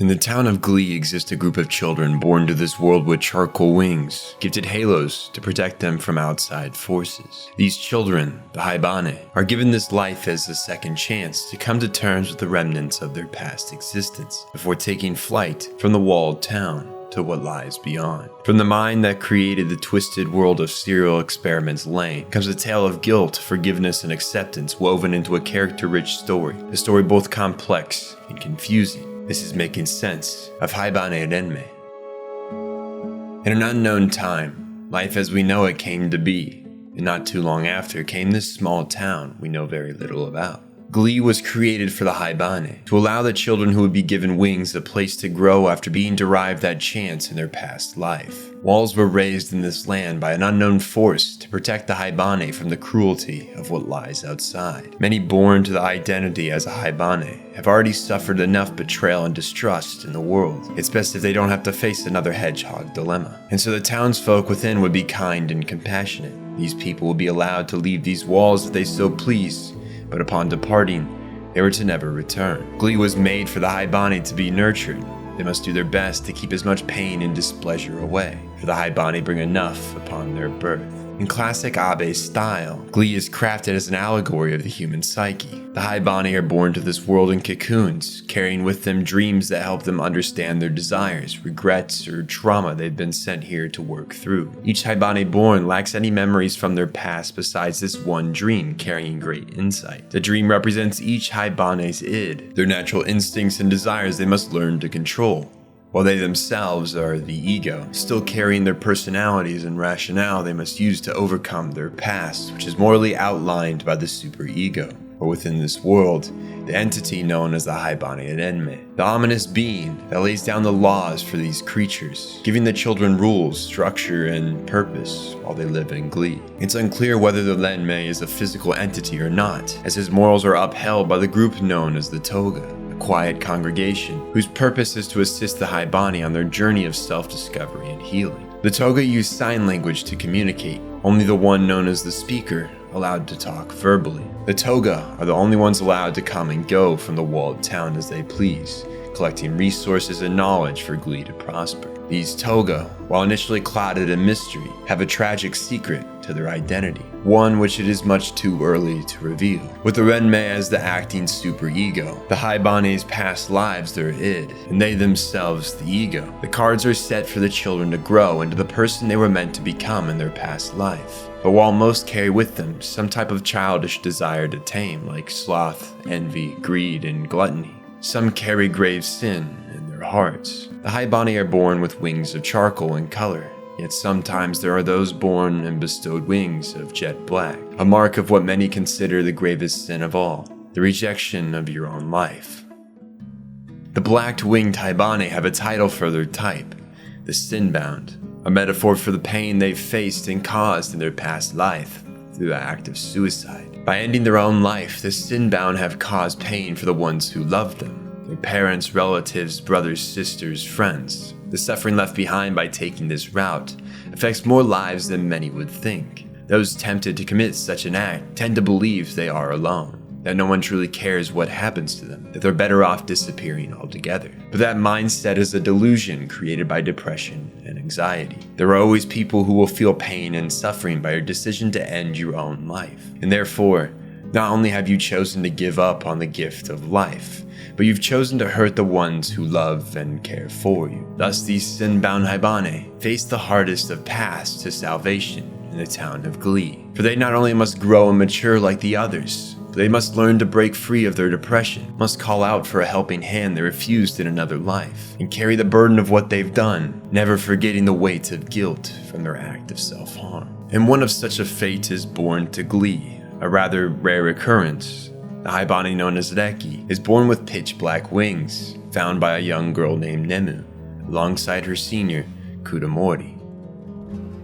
In the town of Glee exists a group of children born to this world with charcoal wings, gifted halos to protect them from outside forces. These children, the Haibane, are given this life as a second chance to come to terms with the remnants of their past existence before taking flight from the walled town to what lies beyond. From the mind that created the twisted world of serial experiments Lain comes a tale of guilt, forgiveness, and acceptance woven into a character-rich story, a story both complex and confusing. This is making sense of Haibane Renmei. In an unknown time, life as we know it came to be, and not too long after came this small town we know very little about. Glee was created for the Haibane, to allow the children who would be given wings a place to grow after being derived that chance in their past life. Walls were raised in this land by an unknown force to protect the Haibane from the cruelty of what lies outside. Many born to the identity as a Haibane have already suffered enough betrayal and distrust in the world. It's best if they don't have to face another hedgehog dilemma. And so the townsfolk within would be kind and compassionate. These people would be allowed to leave these walls if they so please, but upon departing, they were to never return. Glee was made for the Haibane to be nurtured. They must do their best to keep as much pain and displeasure away, for the Haibane bring enough upon their birth. In classic Abe style, Glee is crafted as an allegory of the human psyche. The Haibane are born to this world in cocoons, carrying with them dreams that help them understand their desires, regrets, or trauma they've been sent here to work through. Each Haibane born lacks any memories from their past besides this one dream carrying great insight. The dream represents each Haibane's id, their natural instincts and desires they must learn to control, while they themselves are the ego, still carrying their personalities and rationale they must use to overcome their past, which is morally outlined by the superego, or within this world, the entity known as the Haibane Renmei, the ominous being that lays down the laws for these creatures, giving the children rules, structure, and purpose while they live in Glee. It's unclear whether the Renmei is a physical entity or not, as his morals are upheld by the group known as the Toga, quiet congregation whose purpose is to assist the Haibane on their journey of self-discovery and healing. The Toga use sign language to communicate, only the one known as the speaker allowed to talk verbally. The Toga are the only ones allowed to come and go from the walled town as they please, collecting resources and knowledge for Glee to prosper. These Toga, while initially clouded in mystery, have a tragic secret to their identity, one which it is much too early to reveal. With the Renmei as the acting superego, the Haibane's past lives their id, and they themselves the ego. The cards are set for the children to grow into the person they were meant to become in their past life. But while most carry with them some type of childish desire to tame, like sloth, envy, greed, and gluttony, some carry grave sin in their hearts. The Haibane are born with wings of charcoal in color, yet sometimes there are those born and bestowed wings of jet black, a mark of what many consider the gravest sin of all, the rejection of your own life. The black-winged Haibane have a title for their type, the Sinbound, a metaphor for the pain they've faced and caused in their past life through the act of suicide. By ending their own life, the Sinbound have caused pain for the ones who loved them, their parents, relatives, brothers, sisters, friends. The suffering left behind by taking this route affects more lives than many would think. Those tempted to commit such an act tend to believe they are alone, that no one truly cares what happens to them, that they're better off disappearing altogether. But that mindset is a delusion created by depression and anxiety. There are always people who will feel pain and suffering by your decision to end your own life. And therefore, not only have you chosen to give up on the gift of life, but you've chosen to hurt the ones who love and care for you. Thus, these sin-bound Haibane face the hardest of paths to salvation in the town of Glee. For they not only must grow and mature like the others, but they must learn to break free of their depression, must call out for a helping hand they refused in another life, and carry the burden of what they've done, never forgetting the weight of guilt from their act of self-harm. And one of such a fate is born to Glee, a rather rare occurrence. The Haibane known as Reki is born with pitch black wings, found by a young girl named Nemu, alongside her senior, Kudamori.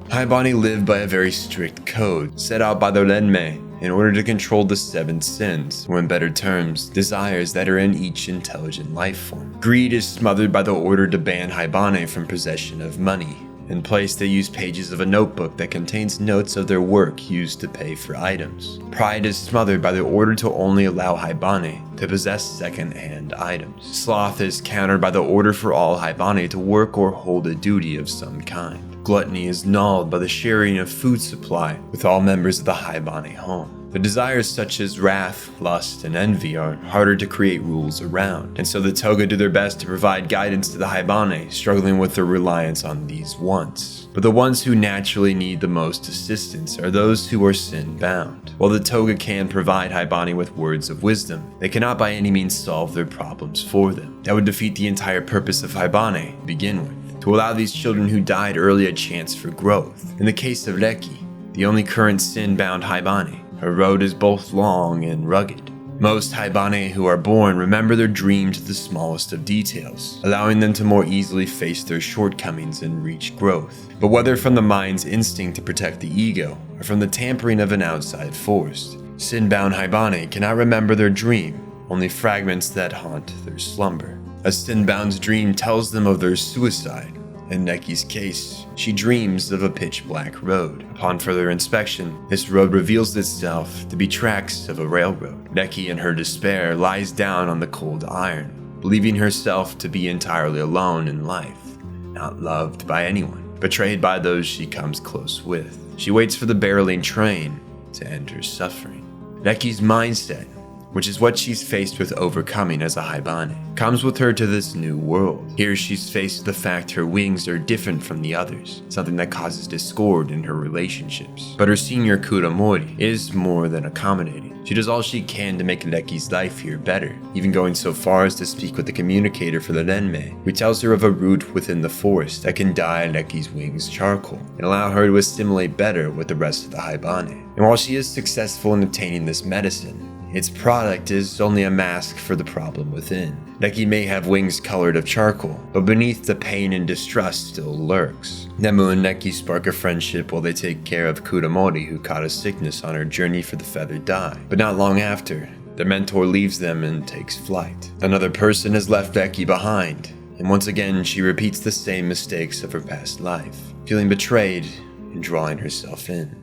Haibane live by a very strict code, set out by the Renmei in order to control the 7 sins, or in better terms, desires that are in each intelligent life form. Greed is smothered by the order to ban Haibane from possession of money, In place, they use pages of a notebook that contains notes of their work used to pay for items. Pride is smothered by the order to only allow Haibane to possess second-hand items. Sloth is countered by the order for all Haibane to work or hold a duty of some kind. Gluttony is nulled by the sharing of food supply with all members of the Haibane home. The desires such as wrath, lust, and envy are harder to create rules around, and so the Toga do their best to provide guidance to the Haibane, struggling with their reliance on these wants. But the ones who naturally need the most assistance are those who are sin-bound. While the Toga can provide Haibane with words of wisdom, they cannot by any means solve their problems for them. That would defeat the entire purpose of Haibane to begin with, to allow these children who died early a chance for growth. In the case of Reki, the only current sin-bound Haibane, her road is both long and rugged. Most Haibane who are born remember their dream to the smallest of details, allowing them to more easily face their shortcomings and reach growth. But whether from the mind's instinct to protect the ego, or from the tampering of an outside force, sin-bound Haibane cannot remember their dream, only fragments that haunt their slumber. A sin-bound's dream tells them of their suicide. In Reki's case, she dreams of a pitch-black road. Upon further inspection, this road reveals itself to be tracks of a railroad. Reki, in her despair, lies down on the cold iron, believing herself to be entirely alone in life, not loved by anyone, betrayed by those she comes close with. She waits for the barreling train to end her suffering. Reki's mindset, which is what she's faced with overcoming as a Haibane, comes with her to this new world. Here she's faced with the fact her wings are different from the others, something that causes discord in her relationships. But her senior Kuramori is more than accommodating. She does all she can to make Reki's life here better, even going so far as to speak with the communicator for the Renmei, who tells her of a root within the forest that can dye Reki's wings charcoal and allow her to assimilate better with the rest of the Haibane. And while she is successful in obtaining this medicine, its product is only a mask for the problem within. Reki may have wings colored of charcoal, but beneath the pain and distrust still lurks. Nemu and Reki spark a friendship while they take care of Kuramori, who caught a sickness on her journey for the feathered dye. But not long after, their mentor leaves them and takes flight. Another person has left Reki behind, and once again she repeats the same mistakes of her past life, feeling betrayed and drawing herself in.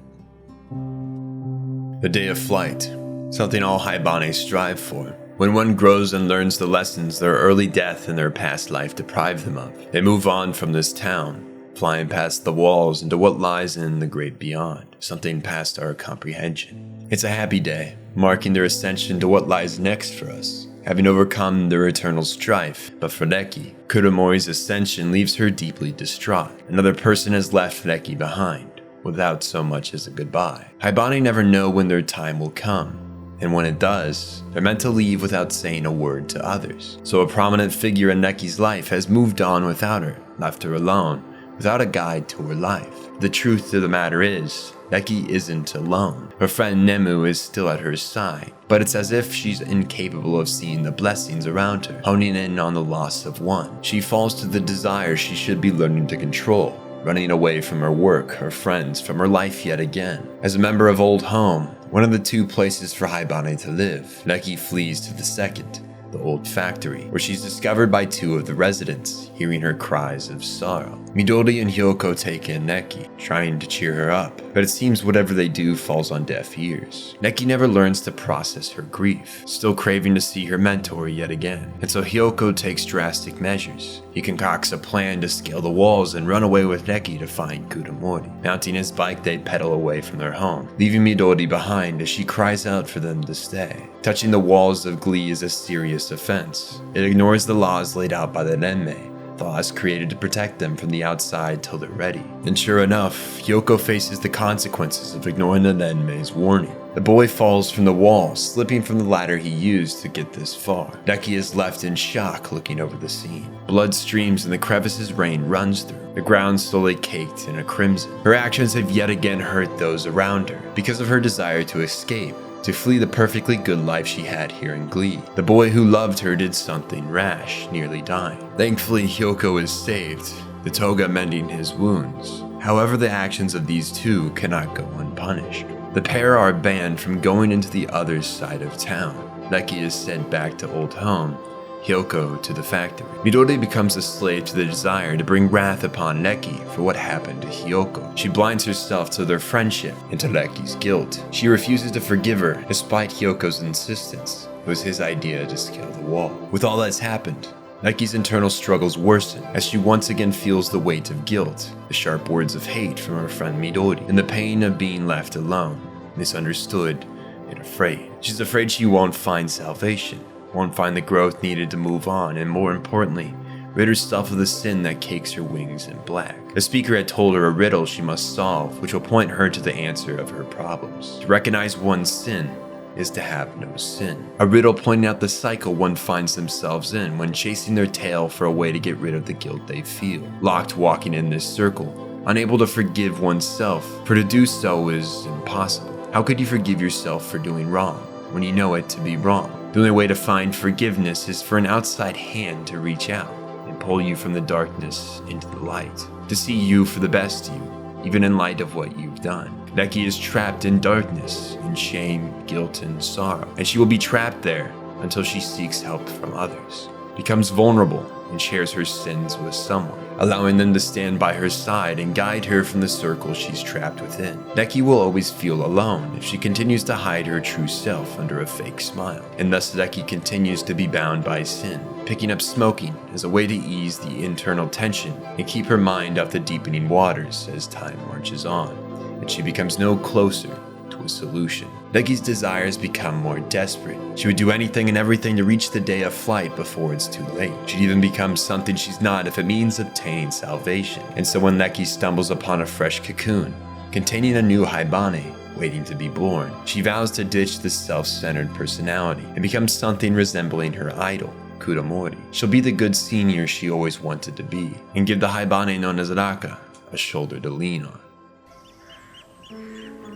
The day of flight. Something all Haibane strive for. When one grows and learns the lessons their early death and their past life deprive them of, they move on from this town, flying past the walls into what lies in the great beyond, something past our comprehension. It's a happy day, marking their ascension to what lies next for us, having overcome their eternal strife. But for Reki, Kuramori's ascension leaves her deeply distraught. Another person has left Reki behind, without so much as a goodbye. Haibane never know when their time will come, and when it does, they're meant to leave without saying a word to others. So a prominent figure in Reki's life has moved on without her, left her alone, without a guide to her life. The truth of the matter is, Reki isn't alone. Her friend Nemu is still at her side, but it's as if she's incapable of seeing the blessings around her, honing in on the loss of one. She falls to the desire she should be learning to control, running away from her work, her friends, from her life yet again. As a member of Old Home, one of the two places for Haibane to live, Reki flees to the second, the old factory, where she's discovered by two of the residents, hearing her cries of sorrow. Midori and Hyoko take in Reki, trying to cheer her up, but it seems whatever they do falls on deaf ears. Reki never learns to process her grief, still craving to see her mentor yet again, and so Hyoko takes drastic measures. He concocts a plan to scale the walls and run away with Reki to find Kuramori. Mounting his bike, they pedal away from their home, leaving Midori behind as she cries out for them to stay. Touching the walls of Glee is a serious offense. It ignores the laws laid out by the Renmei, laws created to protect them from the outside till they're ready. And sure enough, Hyoko faces the consequences of ignoring the Renmei's warning. The boy falls from the wall, slipping from the ladder he used to get this far. Reki is left in shock looking over the scene. Blood streams and the crevices rain runs through, the ground slowly caked in a crimson. Her actions have yet again hurt those around her because of her desire to escape, to flee the perfectly good life she had here in Glee. The boy who loved her did something rash, nearly dying. Thankfully, Hyoko is saved, the Toga mending his wounds. However, the actions of these two cannot go unpunished. The pair are banned from going into the other side of town. Reki is sent back to Old Home, Hyoko to the factory. Midori becomes a slave to the desire to bring wrath upon Reki for what happened to Hyoko. She blinds herself to their friendship and to Reki's guilt. She refuses to forgive her despite Hyoko's insistence. It was his idea to scale the wall. With all that's happened, Reki's internal struggles worsen as she once again feels the weight of guilt, the sharp words of hate from her friend Midori, and the pain of being left alone, misunderstood, and afraid. She's afraid she won't find salvation, won't find the growth needed to move on, and more importantly, rid herself of the sin that cakes her wings in black. The speaker had told her a riddle she must solve, which will point her to the answer of her problems. To recognize one's sin is to have no sin. A riddle pointing out the cycle one finds themselves in when chasing their tail for a way to get rid of the guilt they feel. Locked walking in this circle, unable to forgive oneself, for to do so is impossible. How could you forgive yourself for doing wrong when you know it to be wrong? The only way to find forgiveness is for an outside hand to reach out and pull you from the darkness into the light, to see you for the best you, even in light of what you've done. Reki is trapped in darkness, in shame, guilt, and sorrow, and she will be trapped there until she seeks help from others, becomes vulnerable, and shares her sins with someone, allowing them to stand by her side and guide her from the circle she's trapped within. Reki will always feel alone if she continues to hide her true self under a fake smile, and thus Reki continues to be bound by sin, picking up smoking as a way to ease the internal tension and keep her mind off the deepening waters as time marches on, and she becomes no closer to a solution. Reki's desires become more desperate. She would do anything and everything to reach the day of flight before it's too late. She'd even become something she's not if it means obtaining salvation. And so when Reki stumbles upon a fresh cocoon, containing a new Haibane waiting to be born, she vows to ditch this self-centered personality and become something resembling her idol, Kuramori. She'll be the good senior she always wanted to be, and give the Haibane known as Rakka a shoulder to lean on.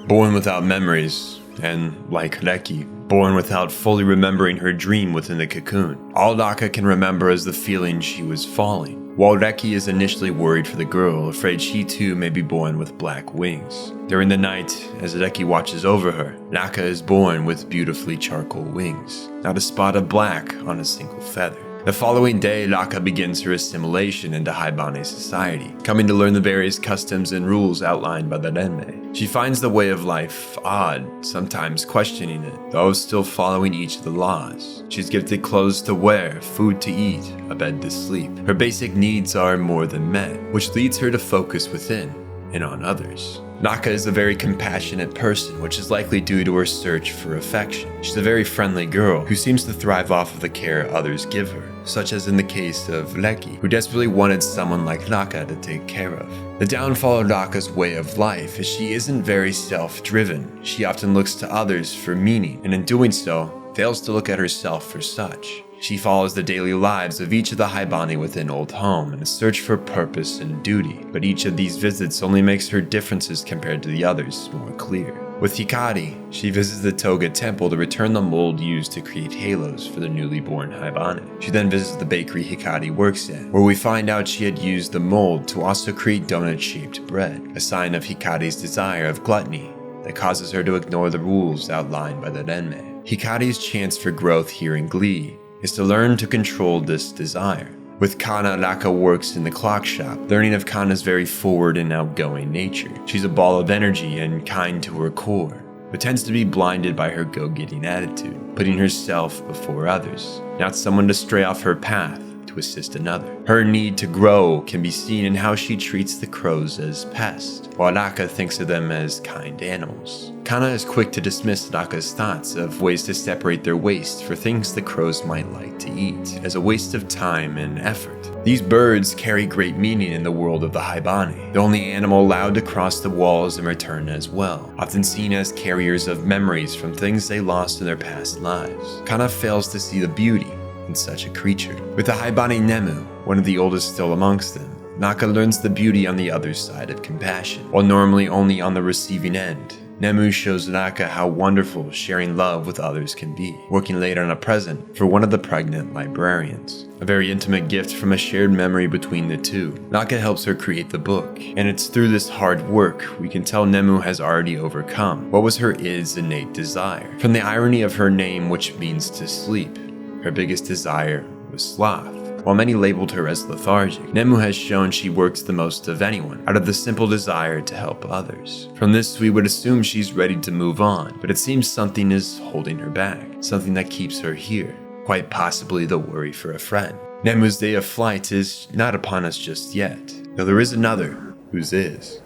Born without memories, and like Reki, born without fully remembering her dream within the cocoon, all Rakka can remember is the feeling she was falling, while Reki is initially worried for the girl, afraid she too may be born with black wings. During the night, as Reki watches over her, Rakka is born with beautifully charcoal wings, not a spot of black on a single feather. The following day, Rakka begins her assimilation into Haibane society, coming to learn the various customs and rules outlined by the Renmei. She finds the way of life odd, sometimes questioning it, though still following each of the laws. She's gifted clothes to wear, food to eat, a bed to sleep. Her basic needs are more than met, which leads her to focus within and on others. Rakka is a very compassionate person, which is likely due to her search for affection. She's a very friendly girl who seems to thrive off of the care others give her, such as in the case of Reki, who desperately wanted someone like Rakka to take care of. The downfall of Rakka's way of life is she isn't very self-driven. She often looks to others for meaning, and in doing so, fails to look at herself for such. She follows the daily lives of each of the Haibane within Old Home in a search for purpose and duty, but each of these visits only makes her differences compared to the others more clear. With Hikari, she visits the Toga temple to return the mold used to create halos for the newly born Haibane. She then visits the bakery Hikari works at, where we find out she had used the mold to also create donut-shaped bread, a sign of Hikari's desire of gluttony that causes her to ignore the rules outlined by the Renmei. Hikari's chance for growth here in Glee is to learn to control this desire. With Kana, Rakka works in the clock shop, learning of Kana's very forward and outgoing nature. She's a ball of energy and kind to her core, but tends to be blinded by her go-getting attitude, putting herself before others, not someone to stray off her path to assist another. Her need to grow can be seen in how she treats the crows as pests, while Rakka thinks of them as kind animals. Kana is quick to dismiss Rakka's thoughts of ways to separate their waste for things the crows might like to eat, as a waste of time and effort. These birds carry great meaning in the world of the Haibane, the only animal allowed to cross the walls and return as well, often seen as carriers of memories from things they lost in their past lives. Kana fails to see the beauty in such a creature. With the Haibane Nemu, one of the oldest still amongst them, Rakka learns the beauty on the other side of compassion, while normally only on the receiving end. Nemu shows Rakka how wonderful sharing love with others can be, working late on a present for one of the pregnant librarians. A very intimate gift from a shared memory between the two. Rakka helps her create the book, and it's through this hard work we can tell Nemu has already overcome what was her innate desire. From the irony of her name, which means to sleep, her biggest desire was sloth. While many labeled her as lethargic, Renmei has shown she works the most of anyone out of the simple desire to help others. From this, we would assume she's ready to move on, but it seems something is holding her back, something that keeps her here, quite possibly the worry for a friend. Renmei's day of flight is not upon us just yet, though there is another whose is.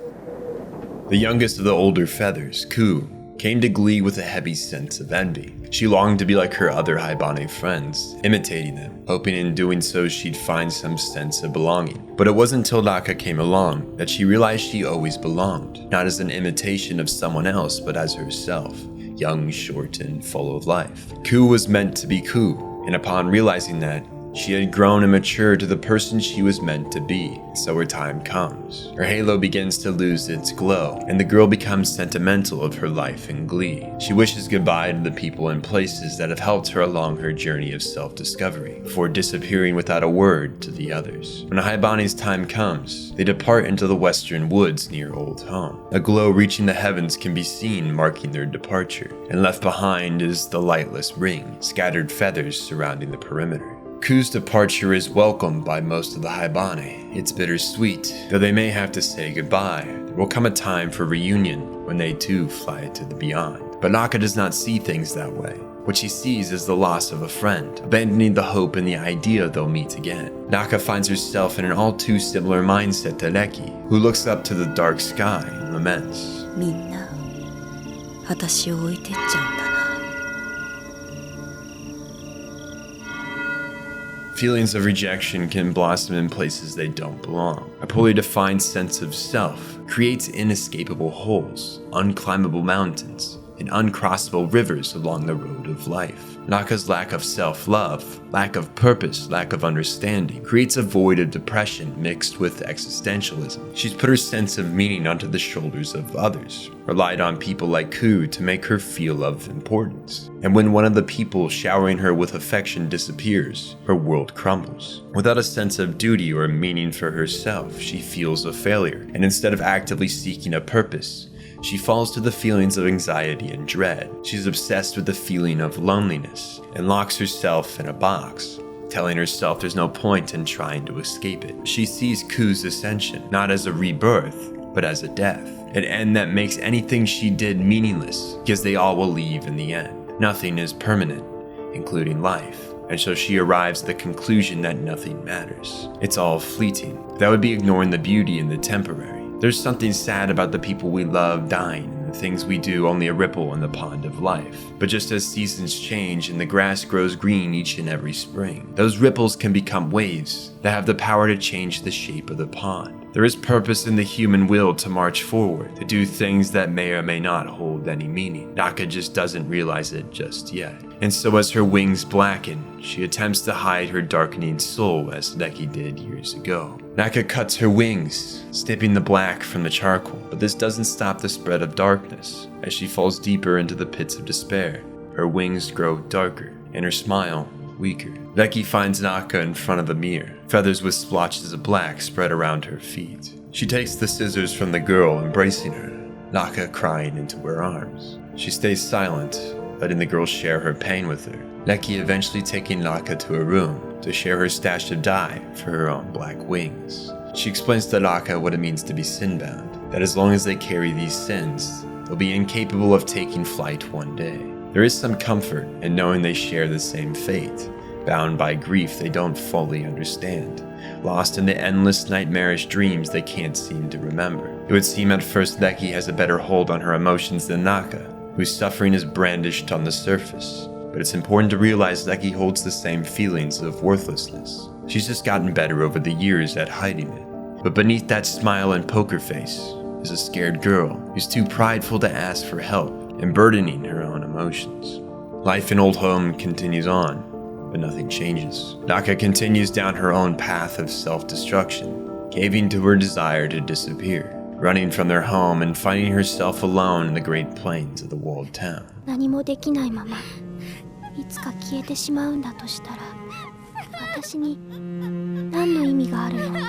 The youngest of the older feathers, Ku, came to Glee with a heavy sense of envy. She longed to be like her other Haibane friends, imitating them, hoping in doing so she'd find some sense of belonging. But it wasn't until Rakka came along that she realized she always belonged, not as an imitation of someone else, but as herself, young, short, and full of life. Ku was meant to be Ku, and upon realizing that, she had grown and matured to the person she was meant to be, so her time comes. Her halo begins to lose its glow, and the girl becomes sentimental of her life in Glee. She wishes goodbye to the people and places that have helped her along her journey of self-discovery, before disappearing without a word to the others. When Haibane's time comes, they depart into the western woods near Old Home. A glow reaching the heavens can be seen marking their departure, and left behind is the lightless ring, scattered feathers surrounding the perimeter. Ku's departure is welcomed by most of the Haibane. It's bittersweet. Though they may have to say goodbye, there will come a time for reunion when they too fly to the beyond. But Rakka does not see things that way. What she sees is the loss of a friend, abandoning the hope and the idea they'll meet again. Rakka finds herself in an all too similar mindset to Reki, who looks up to the dark sky and laments. みんな、私を置いてっちゃうんだな。 Feelings of rejection can blossom in places they don't belong. A poorly defined sense of self creates inescapable holes, unclimbable mountains, and uncrossable rivers along the road of life. Rakka's lack of self-love, lack of purpose, lack of understanding creates a void of depression mixed with existentialism. She's put her sense of meaning onto the shoulders of others, relied on people like Ku to make her feel of importance. And when one of the people showering her with affection disappears, her world crumbles. Without a sense of duty or meaning for herself, she feels a failure, and instead of actively seeking a purpose, she falls to the feelings of anxiety and dread. She's obsessed with the feeling of loneliness and locks herself in a box, telling herself there's no point in trying to escape it. She sees Ku's ascension not as a rebirth, but as a death, an end that makes anything she did meaningless, because they all will leave in the end. Nothing is permanent, including life. And so she arrives at the conclusion that nothing matters. It's all fleeting. That would be ignoring the beauty in the temporary. There's something sad about the people we love dying and the things we do only a ripple in the pond of life. But just as seasons change and the grass grows green each and every spring, those ripples can become waves that have the power to change the shape of the pond. There is purpose in the human will to march forward, to do things that may or may not hold any meaning. Rakka just doesn't realize it just yet. And so as her wings blacken, she attempts to hide her darkening soul as Reki did years ago. Rakka cuts her wings, snipping the black from the charcoal, but this doesn't stop the spread of darkness. As she falls deeper into the pits of despair, her wings grow darker, and her smile weaker. Reki finds Rakka in front of the mirror, feathers with splotches of black spread around her feet. She takes the scissors from the girl, embracing her, Rakka crying into her arms. She stays silent, letting the girl share her pain with her, Reki eventually taking Rakka to her room to share her stash of dye for her own black wings. She explains to Rakka what it means to be sinbound, that as long as they carry these sins, they'll be incapable of taking flight one day. There is some comfort in knowing they share the same fate, bound by grief they don't fully understand, lost in the endless nightmarish dreams they can't seem to remember. It would seem at first Reki has a better hold on her emotions than Rakka, whose suffering is brandished on the surface. But it's important to realize Reki holds the same feelings of worthlessness. She's just gotten better over the years at hiding it. But beneath that smile and poker face is a scared girl who's too prideful to ask for help and burdening her own emotions. Life in Old Home continues on, but nothing changes. Rakka continues down her own path of self-destruction, caving to her desire to disappear, running from their home and finding herself alone in the great plains of the walled town. 何もできないまま、いつか消えてしまうんだとしたら、私に何の意味があるの?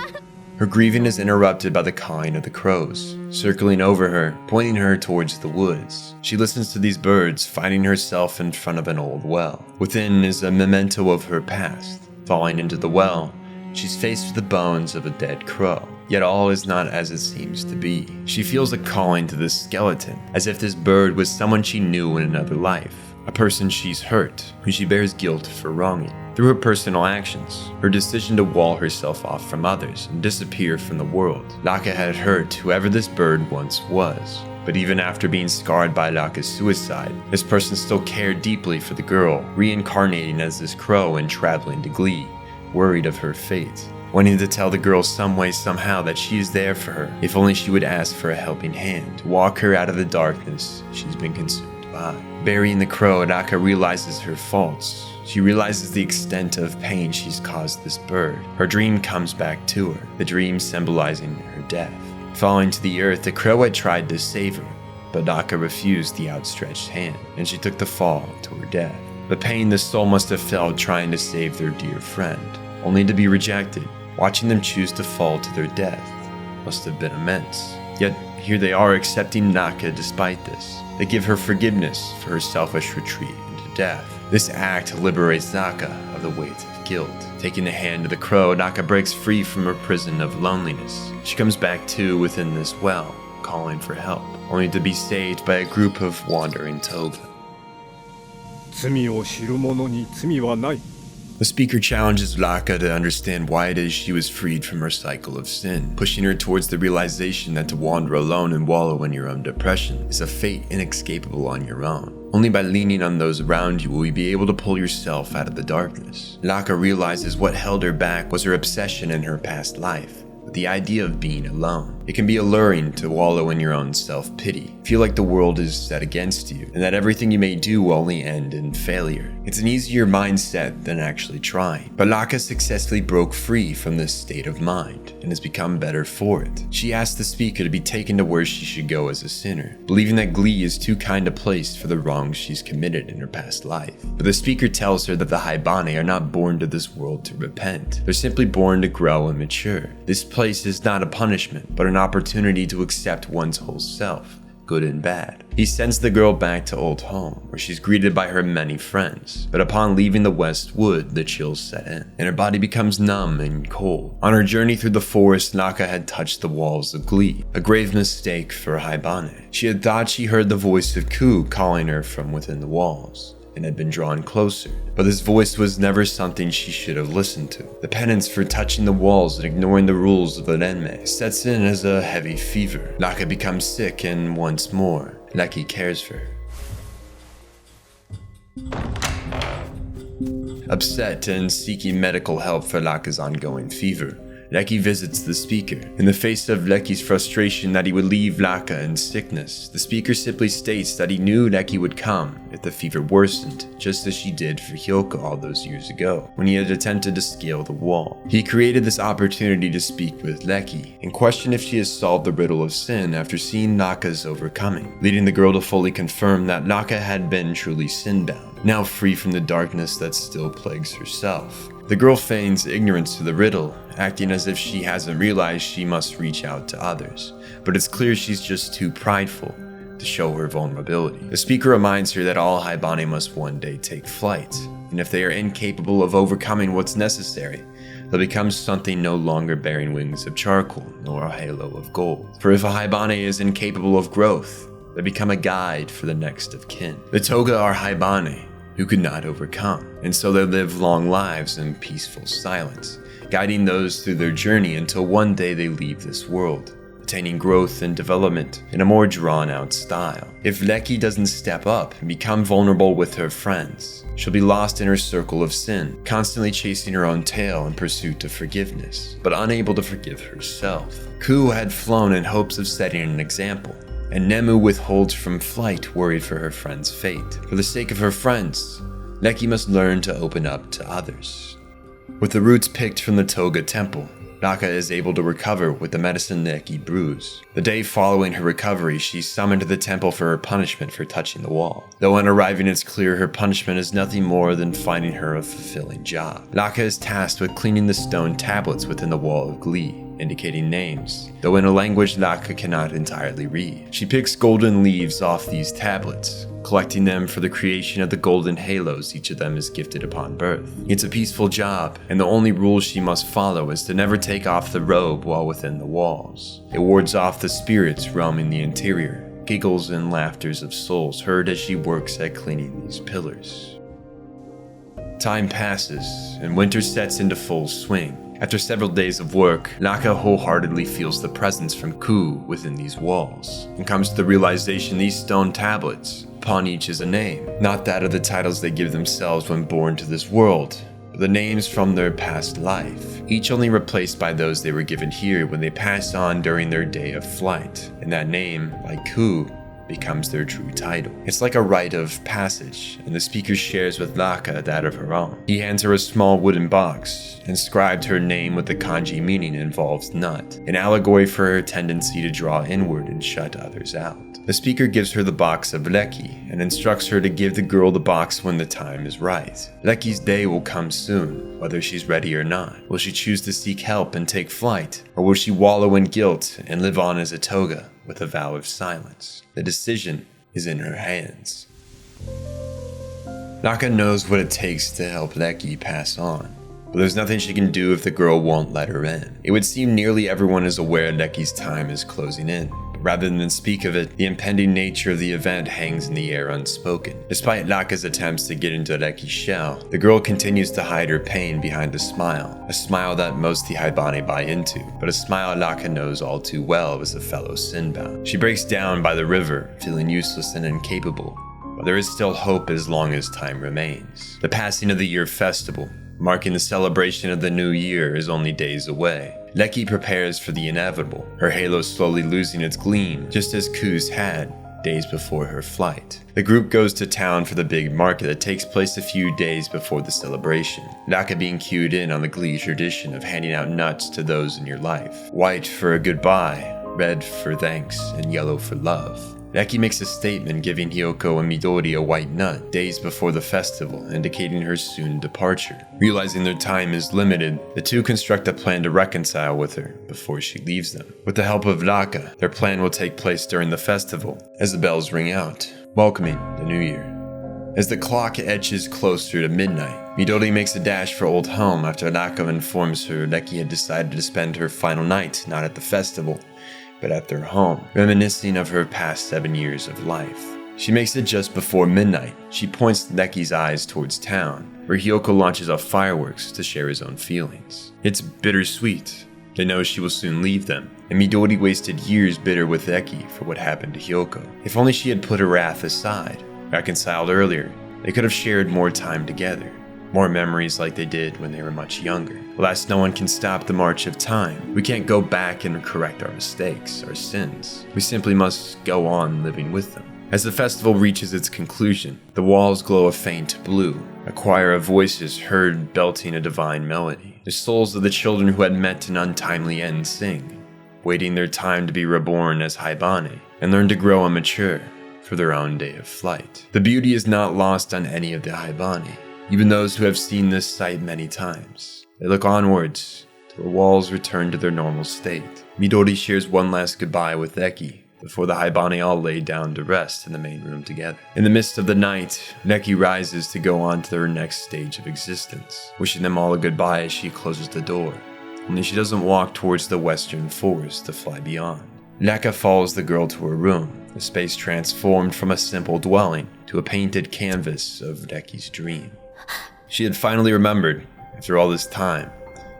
Her grieving is interrupted by the cawing of the crows, circling over her, pointing her towards the woods. She listens to these birds, finding herself in front of an old well. Within is a memento of her past, Falling into the well, she's faced with the bones of a dead crow. Yet all is not as it seems to be. She feels a calling to this skeleton, as if this bird was someone she knew in another life, a person she's hurt, who she bears guilt for wronging. Through her personal actions, her decision to wall herself off from others and disappear from the world, Rakka had hurt whoever this bird once was. But even after being scarred by Rakka's suicide, this person still cared deeply for the girl, reincarnating as this crow and traveling to Glee, worried of her fate, wanting to tell the girl some way somehow that she is there for her, if only she would ask for a helping hand, to walk her out of the darkness she's been consumed by. Burying the crow, Rakka realizes her faults. She realizes the extent of pain she's caused this bird. Her dream comes back to her, the dream symbolizing her death. Falling to the earth, the crow had tried to save her, but Rakka refused the outstretched hand, and she took the fall to her death. The pain the soul must have felt trying to save their dear friend, only to be rejected. Watching them choose to fall to their death must have been immense. Yet here they are accepting Rakka despite this. They give her forgiveness for her selfish retreat into death. This act liberates Rakka of the weight of guilt. Taking the hand of the crow, Rakka breaks free from her prison of loneliness. She comes back to within this well, calling for help, only to be saved by a group of wandering toga. 罪を知る者に罪はない。 The speaker challenges Rakka to understand why it is she was freed from her cycle of sin, pushing her towards the realization that to wander alone and wallow in your own depression is a fate inescapable on your own. Only by leaning on those around you will you be able to pull yourself out of the darkness. Rakka realizes what held her back was her obsession in her past life, with the idea of being alone. It can be alluring to wallow in your own self-pity, feel like the world is set against you, and that everything you may do will only end in failure. It's an easier mindset than actually trying. But Rakka successfully broke free from this state of mind, and has become better for it. She asked the speaker to be taken to where she should go as a sinner, believing that Glee is too kind a place for the wrongs she's committed in her past life. But the speaker tells her that the Haibane are not born to this world to repent. They're simply born to grow and mature. This place is not a punishment, but an opportunity to accept one's whole self, good and bad. He sends the girl back to old home, where she's greeted by her many friends. But upon leaving the West Wood, the chills set in, and her body becomes numb and cold. On her journey through the forest, Rakka had touched the walls of Glee, a grave mistake for Haibane. She had thought she heard the voice of Ku calling her from within the walls, and had been drawn closer. But this voice was never something she should have listened to. The penance for touching the walls and ignoring the rules of the Renmei sets in as a heavy fever. Rakka becomes sick, and once more, Reki cares for her. Upset and seeking medical help for Rakka's ongoing fever, Reki visits the speaker. In the face of Reki's frustration that he would leave Rakka in sickness, the speaker simply states that he knew Reki would come if the fever worsened, just as she did for Hyoko all those years ago, when he had attempted to scale the wall. He created this opportunity to speak with Reki, and question if she has solved the riddle of sin after seeing Rakka's overcoming, leading the girl to fully confirm that Rakka had been truly sinbound, now free from the darkness that still plagues herself. The girl feigns ignorance to the riddle, acting as if she hasn't realized she must reach out to others, but it's clear she's just too prideful to show her vulnerability. The speaker reminds her that all Haibane must one day take flight, and if they are incapable of overcoming what's necessary, they'll become something no longer bearing wings of charcoal nor a halo of gold. For if a Haibane is incapable of growth, they become a guide for the next of kin. The Toga are Haibane who could not overcome, and so they live long lives in peaceful silence, guiding those through their journey until one day they leave this world, attaining growth and development in a more drawn-out style. If Reki doesn't step up and become vulnerable with her friends, she'll be lost in her circle of sin, constantly chasing her own tail in pursuit of forgiveness, but unable to forgive herself. Ku had flown in hopes of setting an example, and Nemu withholds from flight, worried for her friend's fate. For the sake of her friends, Reki must learn to open up to others. With the roots picked from the Toga temple, Rakka is able to recover with the medicine Reki brews. The day following her recovery, she's summoned to the temple for her punishment for touching the wall. Though on arriving it's clear her punishment is nothing more than finding her a fulfilling job. Rakka is tasked with cleaning the stone tablets within the wall of Glee, indicating names, though in a language Rakka cannot entirely read. She picks golden leaves off these tablets, collecting them for the creation of the golden halos each of them is gifted upon birth. It's a peaceful job, and the only rule she must follow is to never take off the robe while within the walls. It wards off the spirits roaming the interior, giggles and laughters of souls heard as she works at cleaning these pillars. Time passes, and winter sets into full swing. After several days of work, Rakka wholeheartedly feels the presence from Ku within these walls, and comes to the realization these stone tablets, upon each is a name, not that of the titles they give themselves when born to this world, but the names from their past life, each only replaced by those they were given here when they passed on during their day of flight, and that name, like Ku, becomes their true title. It's like a rite of passage, and the speaker shares with Rakka that of her own. He hands her a small wooden box, inscribed her name with the kanji meaning involves nut, an allegory for her tendency to draw inward and shut others out. The speaker gives her the box of Reki and instructs her to give the girl the box when the time is right. Reki's day will come soon, whether she's ready or not. Will she choose to seek help and take flight, or will she wallow in guilt and live on as a toga with a vow of silence? The decision is in her hands. Rakka knows what it takes to help Reki pass on, but there's nothing she can do if the girl won't let her in. It would seem nearly everyone is aware Reki's time is closing in, but rather than speak of it, the impending nature of the event hangs in the air unspoken. Despite Rakka's attempts to get into Reki's shell, the girl continues to hide her pain behind a smile that most the Haibane buy into, but a smile Rakka knows all too well as a fellow Sinbound. She breaks down by the river, feeling useless and incapable, but there is still hope as long as time remains. The passing of the year festival, marking the celebration of the new year, is only days away. Reki prepares for the inevitable, her halo slowly losing its gleam, just as Ku's had days before her flight. The group goes to town for the big market that takes place a few days before the celebration, Rakka being cued in on the glee tradition of handing out nuts to those in your life. White for a goodbye, red for thanks, and yellow for love. Reki makes a statement giving Hiyoko and Midori a white nut days before the festival, indicating her soon departure. Realizing their time is limited, the two construct a plan to reconcile with her before she leaves them. With the help of Rakka, their plan will take place during the festival, as the bells ring out, welcoming the new year. As the clock edges closer to midnight, Midori makes a dash for old home after Rakka informs her Reki had decided to spend her final night not at the festival, but at their home, reminiscing of her past 7 years of life. She makes it just before midnight. She points Reki's eyes towards town, where Hiyoko launches off fireworks to share his own feelings. It's bittersweet. They know she will soon leave them, and Midori wasted years bitter with Reki for what happened to Hiyoko. If only she had put her wrath aside, reconciled earlier, they could have shared more time together. More memories like they did when they were much younger. Alas, no one can stop the march of time. We can't go back and correct our mistakes, our sins. We simply must go on living with them. As the festival reaches its conclusion, the walls glow a faint blue. A choir of voices heard belting a divine melody. The souls of the children who had met an untimely end sing, waiting their time to be reborn as Haibane and learn to grow and mature for their own day of flight. The beauty is not lost on any of the Haibane, even those who have seen this sight many times. They look onwards, till the walls return to their normal state. Midori shares one last goodbye with Reki, before the Haibane all lay down to rest in the main room together. In the midst of the night, Reki rises to go on to their next stage of existence, wishing them all a goodbye as she closes the door. Only she doesn't walk towards the western forest to fly beyond. Rakka follows the girl to her room, the space transformed from a simple dwelling to a painted canvas of Reki's dream. She had finally remembered, after all this time.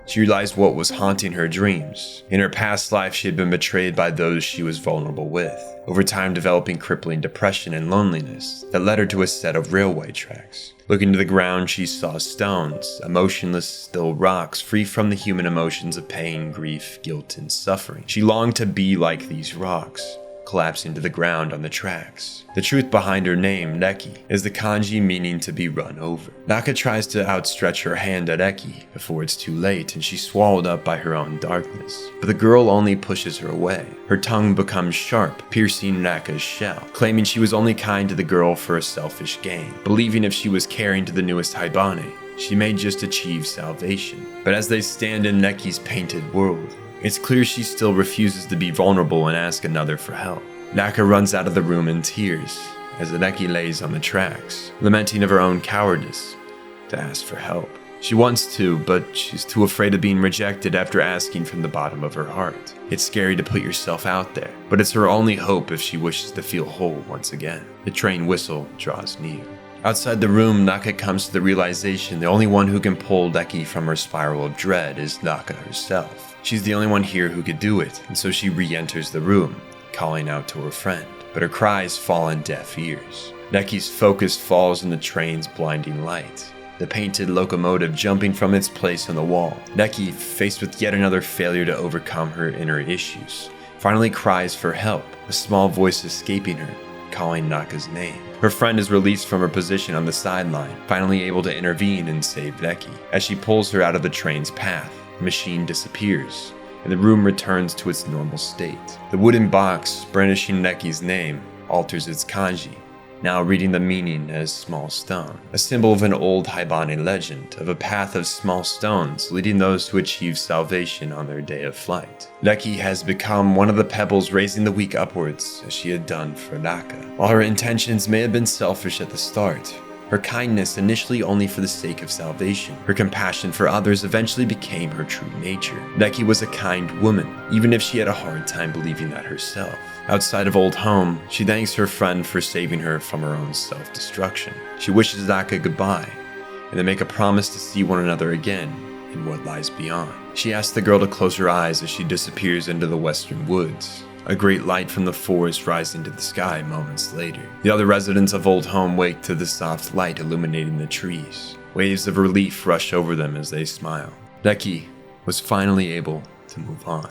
She realized what was haunting her dreams. In her past life, she had been betrayed by those she was vulnerable with, over time developing crippling depression and loneliness that led her to a set of railway tracks. Looking to the ground, she saw stones, emotionless, still rocks, free from the human emotions of pain, grief, guilt, and suffering. She longed to be like these rocks, collapsing to the ground on the tracks. The truth behind her name, Reki, is the kanji meaning to be run over. Rakka tries to outstretch her hand at Reki before it's too late and she's swallowed up by her own darkness. But the girl only pushes her away. Her tongue becomes sharp, piercing Rakka's shell, claiming she was only kind to the girl for a selfish gain, believing if she was caring to the newest Haibane, she may just achieve salvation. But as they stand in Reki's painted world, It's clear she still refuses to be vulnerable and ask another for help. Naka runs out of the room in tears as Reki lays on the tracks, lamenting of her own cowardice to ask for help. She wants to, but she's too afraid of being rejected after asking from the bottom of her heart. It's scary to put yourself out there, but it's her only hope if she wishes to feel whole once again. The train whistle draws near. Outside the room, Naka comes to the realization the only one who can pull Reki from her spiral of dread is Naka herself. She's the only one here who could do it, and so she re-enters the room, calling out to her friend, but her cries fall on deaf ears. Reki's focus falls on the train's blinding light, the painted locomotive jumping from its place on the wall. Reki, faced with yet another failure to overcome her inner issues, finally cries for help, a small voice escaping her, calling Naka's name. Her friend is released from her position on the sideline, finally able to intervene and save Reki. As she pulls her out of the train's path, the machine disappears, and the room returns to its normal state. The wooden box, brandishing Reki's name, alters its kanji, now reading the meaning as small stone, a symbol of an old Haibane legend of a path of small stones leading those to achieve salvation on their day of flight. Reki has become one of the pebbles raising the weak upwards as she had done for Naka. While her intentions may have been selfish at the start, her kindness initially only for the sake of salvation, her compassion for others eventually became her true nature. Reki was a kind woman, even if she had a hard time believing that herself. Outside of Old Home, she thanks her friend for saving her from her own self-destruction. She wishes Naka goodbye, and they make a promise to see one another again in what lies beyond. She asks the girl to close her eyes as she disappears into the western woods, a great light from the forest rising to the sky moments later. The other residents of Old Home wake to the soft light illuminating the trees. Waves of relief rush over them as they smile. Reki was finally able to move on.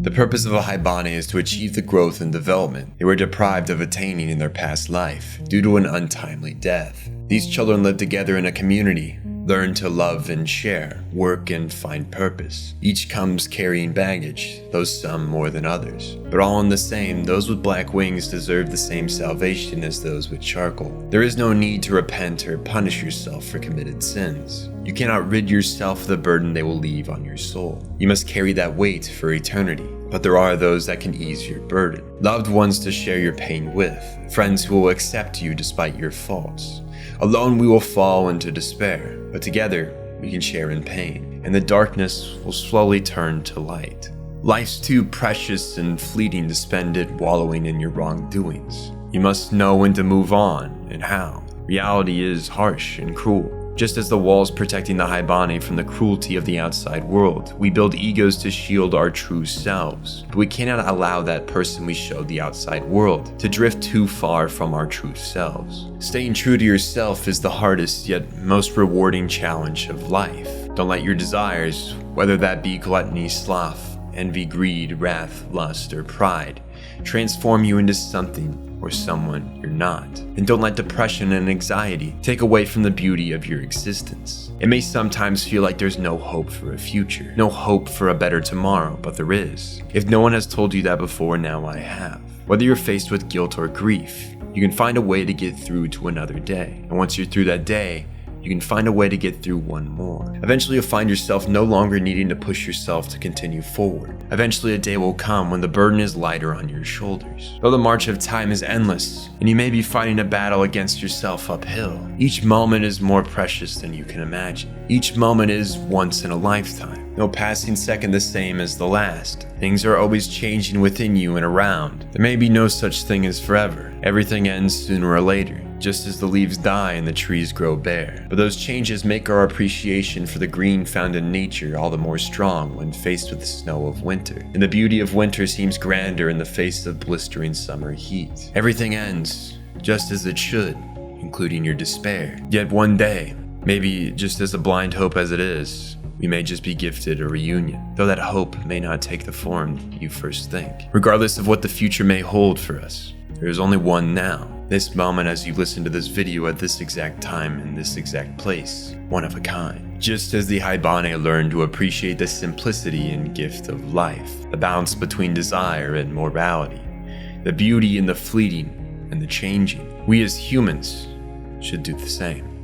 The purpose of a Haibane is to achieve the growth and development they were deprived of attaining in their past life due to an untimely death. These children live together in a community, learn to love and share, work and find purpose. Each comes carrying baggage, though some more than others. But all in the same, those with black wings deserve the same salvation as those with charcoal. There is no need to repent or punish yourself for committed sins. You cannot rid yourself of the burden they will leave on your soul. You must carry that weight for eternity. But there are those that can ease your burden. Loved ones to share your pain with. Friends who will accept you despite your faults. Alone we will fall into despair, but together we can share in pain, and the darkness will slowly turn to light. Life's too precious and fleeting to spend it wallowing in your wrongdoings. You must know when to move on and how. Reality is harsh and cruel. Just as the walls protecting the Haibane from the cruelty of the outside world, we build egos to shield our true selves. But we cannot allow that person we showed the outside world to drift too far from our true selves. Staying true to yourself is the hardest yet most rewarding challenge of life. Don't let your desires, whether that be gluttony, sloth, envy, greed, wrath, lust, or pride, transform you into something or someone you're not. And don't let depression and anxiety take away from the beauty of your existence. It may sometimes feel like there's no hope for a future, no hope for a better tomorrow, but there is. If no one has told you that before, now I have. Whether you're faced with guilt or grief, you can find a way to get through to another day. And once you're through that day, you can find a way to get through one more. Eventually you'll find yourself no longer needing to push yourself to continue forward. Eventually a day will come when the burden is lighter on your shoulders. Though the march of time is endless, and you may be fighting a battle against yourself uphill, each moment is more precious than you can imagine. Each moment is once in a lifetime. No passing second the same as the last. Things are always changing within you and around. There may be no such thing as forever. Everything ends sooner or later, just as the leaves die and the trees grow bare. But those changes make our appreciation for the green found in nature all the more strong when faced with the snow of winter. And the beauty of winter seems grander in the face of blistering summer heat. Everything ends, just as it should, including your despair. Yet one day, maybe just as a blind hope as it is, we may just be gifted a reunion, though that hope may not take the form you first think. Regardless of what the future may hold for us, there is only one now. This moment as you listen to this video at this exact time in this exact place, one of a kind. Just as the Haibane learned to appreciate the simplicity and gift of life, the balance between desire and morality, the beauty in the fleeting and the changing, we as humans should do the same.